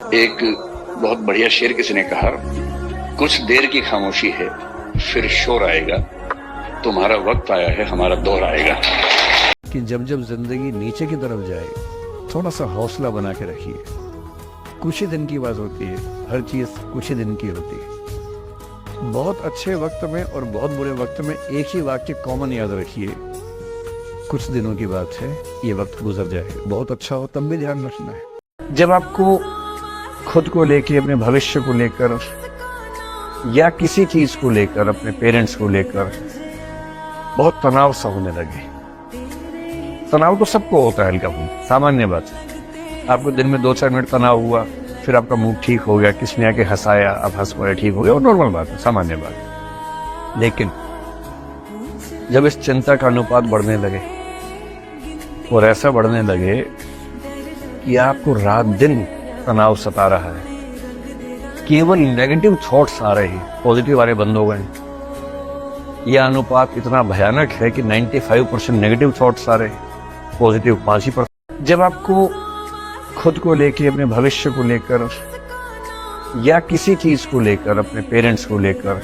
एक बहुत बढ़िया शेर किसी ने कहा, कुछ देर की खामोशी है फिर शोर आएगा, तुम्हारा वक्त आया है हमारा दौर आएगा। कि जब जब जिंदगी नीचे की तरफ जाए थोड़ा सा हौसला बना के रखिए। कुछ ही दिन की बात होती है, हर चीज कुछ ही दिन की होती है। बहुत अच्छे वक्त में और बहुत बुरे वक्त में एक ही वाक्य कॉमन याद रखिए, कुछ दिनों की बात है, ये वक्त गुजर जाए। बहुत अच्छा हो तब भी ध्यान रखना है। जब आपको खुद को लेकर, अपने भविष्य को लेकर या किसी चीज को लेकर, अपने पेरेंट्स को लेकर बहुत तनाव सा होने लगे। तनाव तो सबको होता है, हल्का फुल्का सामान्य बात है। आपको दिन में 2-4 मिनट तनाव हुआ, फिर आपका मूड ठीक हो गया, किसने आके हंसाया, आप हंस पड़े, ठीक हो गया, और नॉर्मल बात है, सामान्य बात है। लेकिन जब इस चिंता का अनुपात बढ़ने लगे और ऐसा बढ़ने लगे कि आपको रात दिन तनाव सता रहा है, केवल नेगेटिव थॉट्स आ रहे हैं, पॉजिटिव वाले बंद हो गए। यह अनुपात इतना भयानक है कि 95% नेगेटिव थॉट्स आ रहे हैं, पॉजिटिव 5%। जब आपको खुद को लेकर, अपने भविष्य को लेकर या किसी चीज को लेकर, अपने पेरेंट्स को लेकर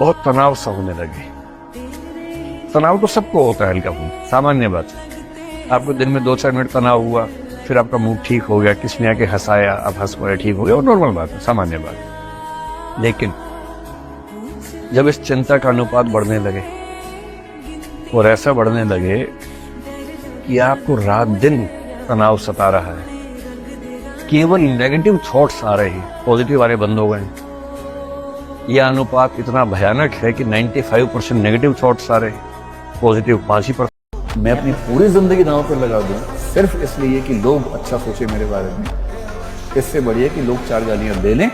बहुत तनाव सा होने लगे। तनाव तो सबको होता है, हल्का फुल्का सामान्य बात है। आपको दिन में 2-4 मिनट तनाव हुआ, फिर आपका मूड ठीक हो गया, किसने आके हंसाया, आप हंस पड़े, ठीक हो गया, और नॉर्मल बात है, सामान्य बात है। लेकिन जब इस चिंता का अनुपात बढ़ने लगे और ऐसा बढ़ने लगे कि आपको रात दिन तनाव सता रहा है, केवल नेगेटिव थॉट्स आ रहे हैं, पॉजिटिव वाले बंद हो गए। यह अनुपात इतना भयानक है कि 95% नेगेटिव थॉट्स आ रहे हैं, पॉजिटिव 5%। मैं अपनी पूरी जिंदगी दांव पर लगा दूं सिर्फ इसलिए कि लोग अच्छा सोचे मेरे बारे में। इससे बढ़िया कि लोग 4 गालियां दे लें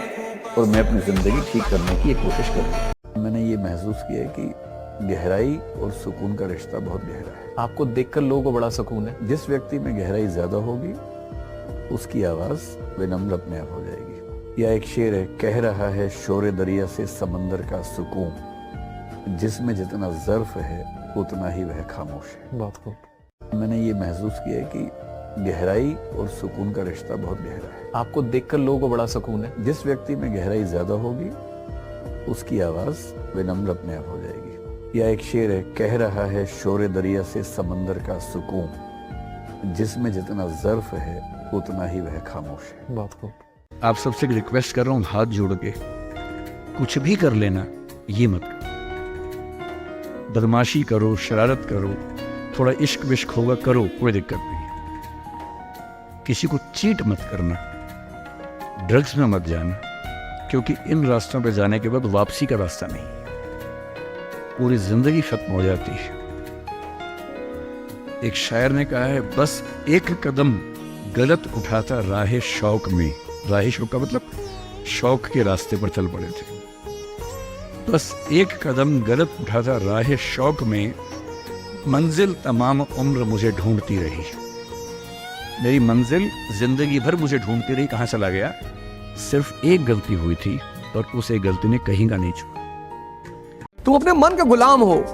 और मैं अपनी जिंदगी ठीक करने की कोशिश करूं। मैंने ये महसूस किया है कि गहराई और सुकून का रिश्ता बहुत गहरा है। आपको देखकर लोगों को बड़ा सुकून है। जिस व्यक्ति में गहराई ज्यादा होगी उसकी आवाज विनम्र अपने आप हो जाएगी। या एक शेर है, कह रहा है शोरे दरिया से समंदर का सुकून, जिसमें जितना ज़र्फ है उतना ही वह खामोश है। बहुत खूब। मैंने ये महसूस किया है कि गहराई और सुकून का रिश्ता बहुत गहरा है। आपको देखकर लोगों को बड़ा सुकून है। जिस व्यक्ति में गहराई ज्यादा होगी उसकी आवाज विनम्र अपने आप हो जाएगी। या एक शेर है, कह रहा है शोरे दरिया से समंदर का सुकून, जिसमें जितना ज़र्फ है उतना ही वह खामोश है। बहुत खूब। आप सबसे रिक्वेस्ट कर रहा हूं, हाथ जोड़ के, कुछ भी कर लेना, ये मत करो। बदमाशी करो, शरारत करो, थोड़ा इश्क विश्क होगा करो, कोई दिक्कत नहीं है। किसी को चीट मत करना, ड्रग्स में मत जाना, क्योंकि इन रास्तों पे जाने के बाद वापसी का रास्ता नहीं, पूरी जिंदगी खत्म हो जाती है। एक शायर ने कहा है, बस एक कदम गलत उठाता राहे शौक में। राहे शौक का मतलब शौक के रास्ते पर चल पड़े थे। बस एक कदम गलत उठाता राहे शौक में, मंजिल तमाम उम्र मुझे ढूंढती रही। मेरी मंजिल जिंदगी भर मुझे ढूंढती रही, कहां चला गया? सिर्फ एक गलती हुई थी और उस एक गलती ने कहीं का नहीं छुआ। तुम अपने मन के गुलाम हो।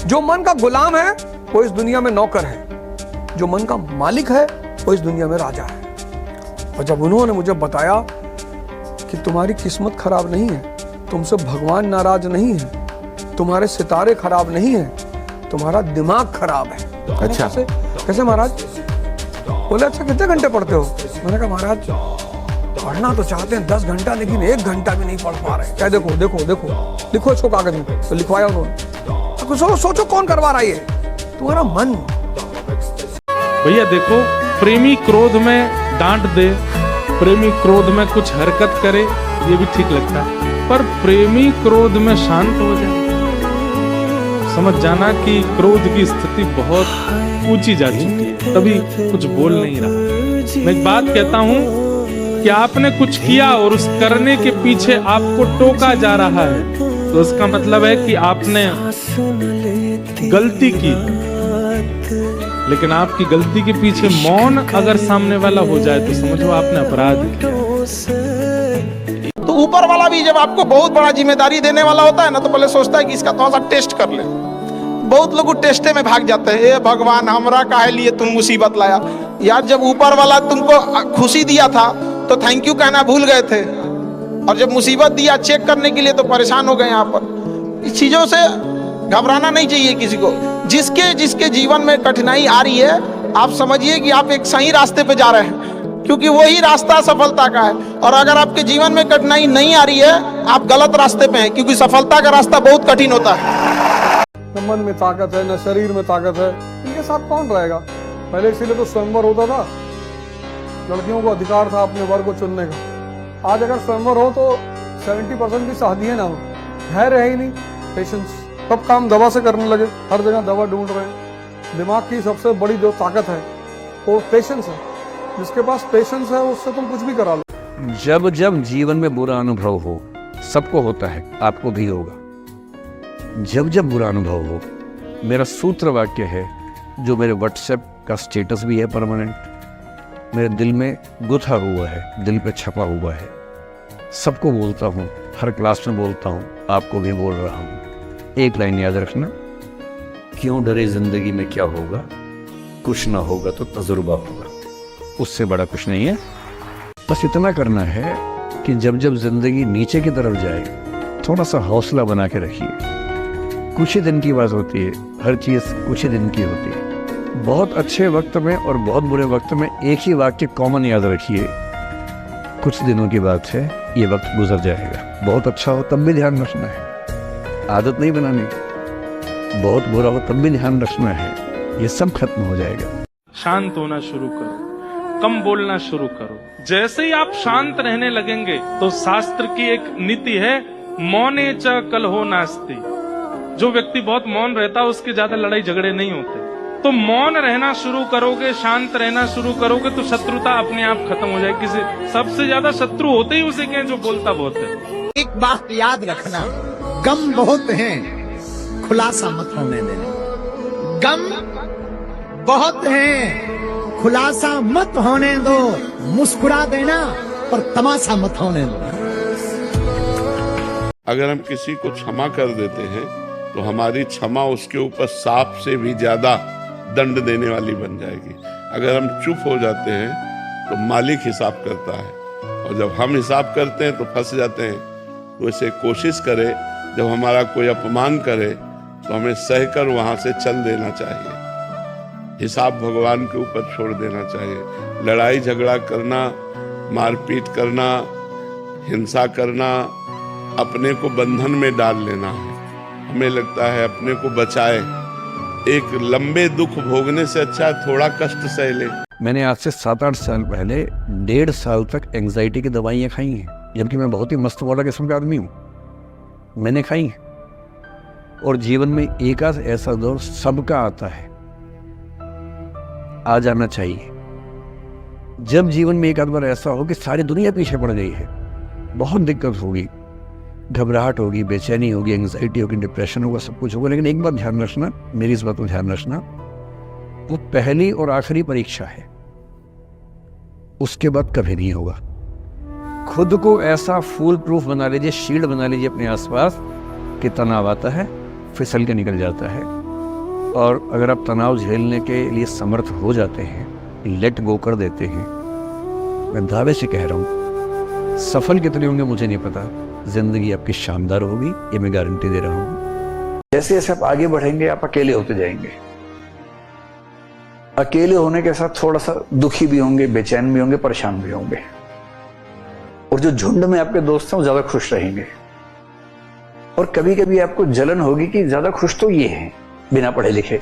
जो मन का गुलाम है वो इस दुनिया में नौकर है, जो मन का मालिक है वो इस दुनिया में राजा है। और जब उन्होंने मुझे बताया कि तुम्हारी किस्मत खराब नहीं है, तुमसे भगवान नाराज नहीं है, तुम्हारे सितारे खराब नहीं है, तुम्हारा दिमाग खराब है। अच्छा, कैसे महाराज? बोले अच्छा कितने घंटे पढ़ते हो? मैंने कहा महाराज पढ़ना तो चाहते हैं 10 घंटा, लेकिन 1 घंटा भी नहीं पढ़ पा रहे। क्या देखो देखो देखो लिखो इसको कागज में। तो लिखवाया उन्होंने। तो सोचो कौन करवा रहा है ये? तुम्हारा मन। भैया देखो, प्रेमी क्रोध में डांट दे, प्रेमी क्रोध में कुछ हरकत करे, ये भी ठीक लगता है, पर प्रेमी क्रोध में शांत हो जाए, समझ जाना कि क्रोध की स्थिति बहुत ऊंची जा चुकी है, तभी कुछ बोल नहीं रहा। मैं एक बात कहता हूं कि आपने कुछ किया और उस करने के पीछे आपको टोका जा रहा है, तो इसका मतलब है कि आपने गलती की। लेकिन आपकी गलती के पीछे मौन अगर सामने वाला हो जाए तो समझो आपने अपराध किया। तो ऊपर वाला भी जब आपको बहुत बड़ा जिम्मेदारी देने वाला होता है ना, तो पहले सोचता है कि इसका थोड़ा सा टेस्ट कर ले। बहुत लोग टेस्टे में भाग जाते हैं, ए भगवान हमरा काहे लिए तुम मुसीबत लाया। यार जब ऊपर वाला तुमको खुशी दिया था तो थैंक यू कहना भूल गए थे, और जब मुसीबत दिया चेक करने के लिए तो परेशान हो गए। यहाँ पर इस चीजों से घबराना नहीं चाहिए किसी को। जिसके जिसके जीवन में कठिनाई आ रही है, आप समझिए कि आप एक सही रास्ते पे जा रहे हैं, क्योंकि वही रास्ता सफलता का है। और अगर आपके जीवन में कठिनाई नहीं आ रही है, आप गलत रास्ते पे हैं, क्योंकि सफलता का रास्ता बहुत कठिन होता है। न मन में ताकत है, न शरीर में ताकत है, इनके साथ कौन रहेगा? पहले इसीलिए तो स्वयंवर होता था, लड़कियों को अधिकार था अपने वर को चुनने का। आज अगर स्वयंवर हो तो 70% भी शादियां ना हो, धैर्य है ही नहीं, पेशेंस। सब काम दवा से करने लगे, हर जगह दवा ढूंढ रहे हैं। दिमाग की सबसे बड़ी जो ताकत है वो पेशेंस है। जिसके पास पेशेंस है उससे तुम कुछ भी करा लो। जब जब जीवन में बुरा अनुभव हो, सबको होता है, आपको भी होगा। जब जब बुरा अनुभव हो, मेरा सूत्र वाक्य है जो मेरे व्हाट्सएप का स्टेटस भी है परमानेंट, मेरे दिल में गुथा हुआ है, दिल पे छपा हुआ है, सबको बोलता हूँ, हर क्लास में बोलता हूँ, आपको भी बोल रहा हूँ। एक लाइन याद रखना, क्यों डरे जिंदगी में क्या होगा, कुछ ना होगा तो तजुर्बा होगा, उससे बड़ा कुछ नहीं है। बस इतना करना है कि जब जब जिंदगी नीचे की तरफ जाए, थोड़ा सा हौसला बना के रखिए। कुछ ही दिन की बात होती है, हर चीज़ कुछ ही दिन की होती है। बहुत अच्छे वक्त में और बहुत बुरे वक्त में एक ही वाक्य कॉमन याद रखिए, कुछ दिनों की बात है, ये वक्त गुजर जाएगा। बहुत अच्छा हो तब भी ध्यान रखना है, आदत नहीं बनानी। बहुत बुरा हो तब भी ध्यान रखना है, ये सब खत्म हो जाएगा। शांत होना शुरू करो, कम बोलना शुरू करो। जैसे ही आप शांत रहने लगेंगे तो शास्त्र की एक नीति है, मौने च कलहो नास्ति। जो व्यक्ति बहुत मौन रहता है उसके ज्यादा लड़ाई झगड़े नहीं होते। तो मौन रहना शुरू करोगे, शांत रहना शुरू करोगे तो शत्रुता अपने आप खत्म हो जाएगी। सबसे ज्यादा शत्रु होते ही उसे के जो बोलता बहुत है। एक बात याद रखना, गम बहुत हैं, खुलासा मत होने देना। गम बहुत हैं, खुलासा मत होने दो। मुस्कुरा देना पर तमाशा मत होने दो। अगर हम किसी को क्षमा कर देते हैं तो हमारी क्षमा उसके ऊपर सांप से भी ज्यादा दंड देने वाली बन जाएगी। अगर हम चुप हो जाते हैं तो मालिक हिसाब करता है, और जब हम हिसाब करते हैं तो फंस जाते हैं। तो इसे कोशिश करें, जब हमारा कोई अपमान करे तो हमें सहकर वहां से चल देना चाहिए। हिसाब भगवान के ऊपर छोड़ देना चाहिए। लड़ाई झगड़ा करना, मारपीट करना, हिंसा करना अपने को बंधन में डाल लेना है। हमें लगता है अपने को बचाए। एक लंबे दुख भोगने से अच्छा थोड़ा कष्ट सह ले। मैंने आज से 7-8 साल पहले 1.5 साल तक एंग्जाइटी की दवाइयाँ खाई हैं, जबकि मैं बहुत ही मस्त वाला किस्म का आदमी हूँ। मैंने खाई हैं, और जीवन में एक आध ऐसा दौर सबका आता है, आ जाना चाहिए। जब जीवन में एक आध बार ऐसा हो कि सारी दुनिया पीछे पड़ गई है, बहुत दिक्कत होगी, घबराहट होगी, बेचैनी होगी, एंग्जाइटी होगी, डिप्रेशन होगा, सब कुछ होगा। लेकिन एक बात ध्यान रखना, मेरी इस बात को ध्यान रखना, वो पहली और आखिरी परीक्षा है, उसके बाद कभी नहीं होगा। खुद को ऐसा फूल प्रूफ बना लीजिए, शील्ड बना लीजिए अपने आसपास कि तनाव आता है फिसल के निकल जाता है। और अगर आप तनाव झेलने के लिए समर्थ हो जाते हैं, लेट गो कर देते हैं, मैं दावे से कह रहा हूँ, सफल कितने होंगे मुझे नहीं पता, जिंदगी आपकी शानदार होगी, ये मैं गारंटी दे रहा हूँ। जैसे जैसे आप आगे बढ़ेंगे, आप अकेले होते जाएंगे। अकेले होने के साथ थोड़ा सा दुखी भी होंगे, बेचैन भी होंगे, परेशान भी होंगे। और जो झुंड में आपके दोस्त हैं वो ज्यादा खुश रहेंगे। और कभी कभी आपको जलन होगी कि ज्यादा खुश तो ये हैं बिना पढ़े लिखे,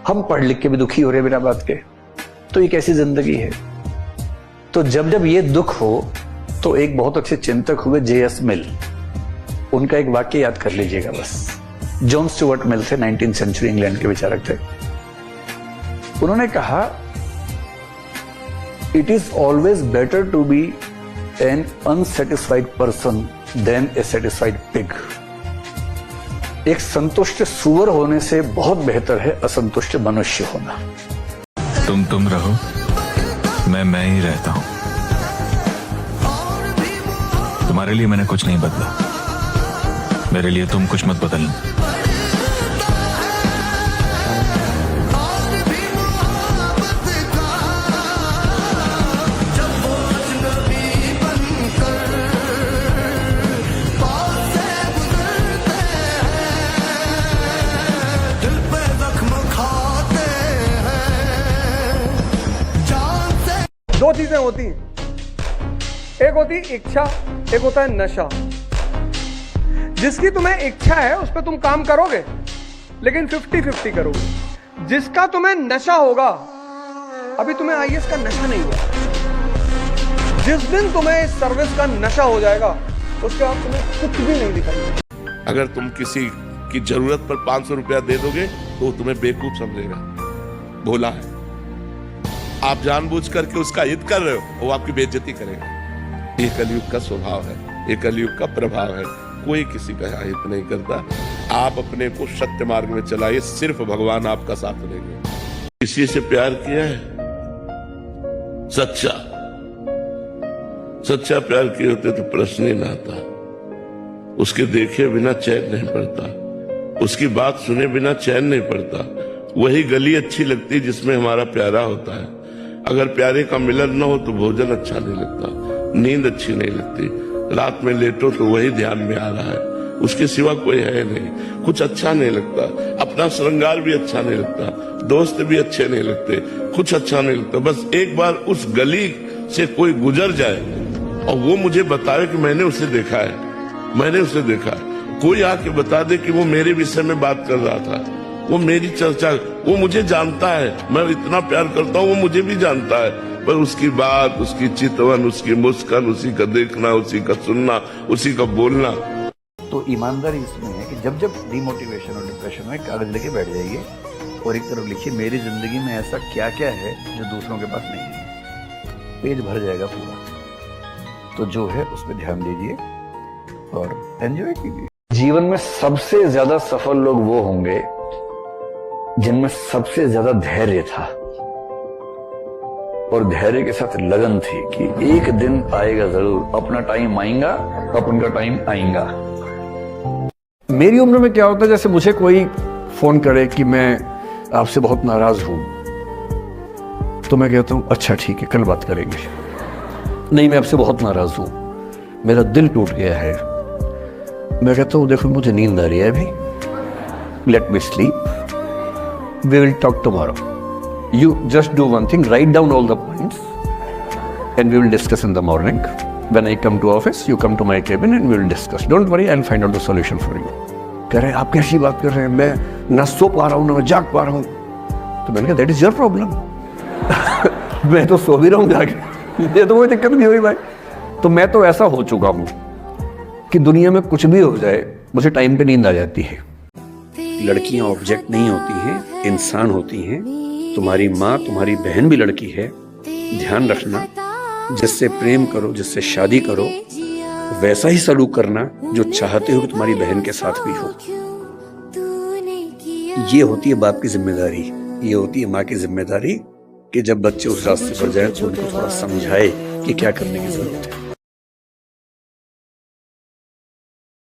हम पढ़ लिख के भी दुखी हो रहे बिना बात के। तो ये कैसी जिंदगी है? तो जब जब ये दुख हो तो एक बहुत अच्छे चिंतक हुए J.S. मिल, उनका एक वाक्य याद कर लीजिएगा बस। जॉन स्टुअर्ट मिल थे, 19th सेंचुरी इंग्लैंड के विचारक थे। उन्होंने कहा, it is always better to be an unsatisfied person than a satisfied pig. एक संतुष्ट सुअर होने से बहुत बेहतर है असंतुष्ट मनुष्य होना। तुम रहो, मैं ही रहता हूं। तुम्हारे लिए मैंने कुछ नहीं बदला, मेरे लिए तुम कुछ मत बदलना। होती हैं। एक होती इच्छा, एक होता है नशा। जिसकी तुम्हें इच्छा है उस पर तुम काम करोगे, लेकिन 50-50 करोगे। जिसका तुम्हें नशा होगा, अभी तुम्हें आईएएस का नशा नहीं हुआ, जिस दिन तुम्हें इस सर्विस का नशा हो जाएगा उसके बाद तुम्हें कुछ भी नहीं दिखाएगा। अगर तुम किसी की जरूरत पर 500 रुपया दे दोगे तो वो तुम्हें बेवकूफ समझेगा, भोला है। आप जानबूझ करके उसका हित कर रहे हो, वो आपकी बेइज्जती करेगा। ये कलयुग का स्वभाव है, ये कलयुग का प्रभाव है। कोई किसी का हित नहीं करता। आप अपने को सत्य मार्ग में चलाइए, सिर्फ भगवान आपका साथ देंगे। किसी से प्यार किया है सच्चा, सच्चा प्यार किए होते तो प्रश्न ही ना आता। उसके देखे बिना चैन नहीं पड़ता, उसकी बात सुने बिना चैन नहीं पड़ता। वही गली अच्छी लगती जिसमें हमारा प्यारा होता है। अगर प्यारे का मिलन न हो तो भोजन अच्छा नहीं लगता, नींद अच्छी नहीं लगती। रात में लेटो तो वही ध्यान में आ रहा है, उसके सिवा कोई है नहीं। कुछ अच्छा नहीं लगता, अपना श्रृंगार भी अच्छा नहीं लगता, दोस्त भी अच्छे नहीं लगते, कुछ अच्छा नहीं लगता। बस एक बार उस गली से कोई गुजर जाए और वो मुझे बताए कि मैंने उसे देखा है, मैंने उसे देखा है। कोई आके बता दे कि वो मेरे विषय में बात कर रहा था, वो मेरी चर्चा, वो मुझे जानता है, मैं इतना प्यार करता हूँ, वो मुझे भी जानता है। पर उसकी बात, उसकी चितवन, उसकी मुस्कान, उसी का देखना, उसी का सुनना, उसी का बोलना। तो ईमानदारी इसमें है कि जब जब डिमोटिवेशन और डिप्रेशन में कागज लेके बैठ जाइए और एक तरफ लिखिए मेरी जिंदगी में ऐसा क्या क्या है जो दूसरों के पास नहीं है। पेज भर जाएगा पूरा। तो जो है उस पर ध्यान दीजिए और एंजॉय कीजिए। जीवन में सबसे ज्यादा सफल लोग वो होंगे जिनमें सबसे ज्यादा धैर्य था और धैर्य के साथ लगन थी कि एक दिन आएगा जरूर, अपना टाइम आएगा, अपन का टाइम आएगा। मेरी उम्र में क्या होता है, जैसे मुझे कोई फोन करे कि मैं आपसे बहुत नाराज हूं, तो मैं कहता हूं अच्छा ठीक है, कल बात करेंगे। नहीं, मैं आपसे बहुत नाराज हूं, मेरा दिल टूट गया है। मैं कहता हूं देखो मुझे नींद आ रही है अभी, let me sleep, we will talk tomorrow. You just do one thing, write down all the points and we will discuss in the morning. When I come to office, you come to my cabin and we will discuss. Don't worry, I'll find out the solution for you. कह रहे हैं आप कैसी बात कर रहे हैं, मैं ना सो पा रहा हूँ ना जाग पा रहा हूँ। तो मैंने कहा that is your problem. मैं तो सो भी रहा हूँ जाके, ये तो कोई दिक्कत नहीं हुई भाई। तो मैं तो ऐसा हो चुका हूँ कि दुनिया में कुछ भी हो जाए मुझे टाइम पे नींद आ जाती है। लड़कियाँ ऑब्जेक्ट नहीं होती हैं, इंसान होती हैं। तुम्हारी माँ, तुम्हारी बहन भी लड़की है। ध्यान रखना, जिससे प्रेम करो, जिससे शादी करो, वैसा ही सलूक करना जो चाहते हो कि तुम्हारी बहन के साथ भी हो। ये होती है बाप की जिम्मेदारी, ये होती है माँ की जिम्मेदारी कि जब बच्चे उस रास्ते पर जाए तो उनको थोड़ा समझाए कि क्या करने की जरूरत है।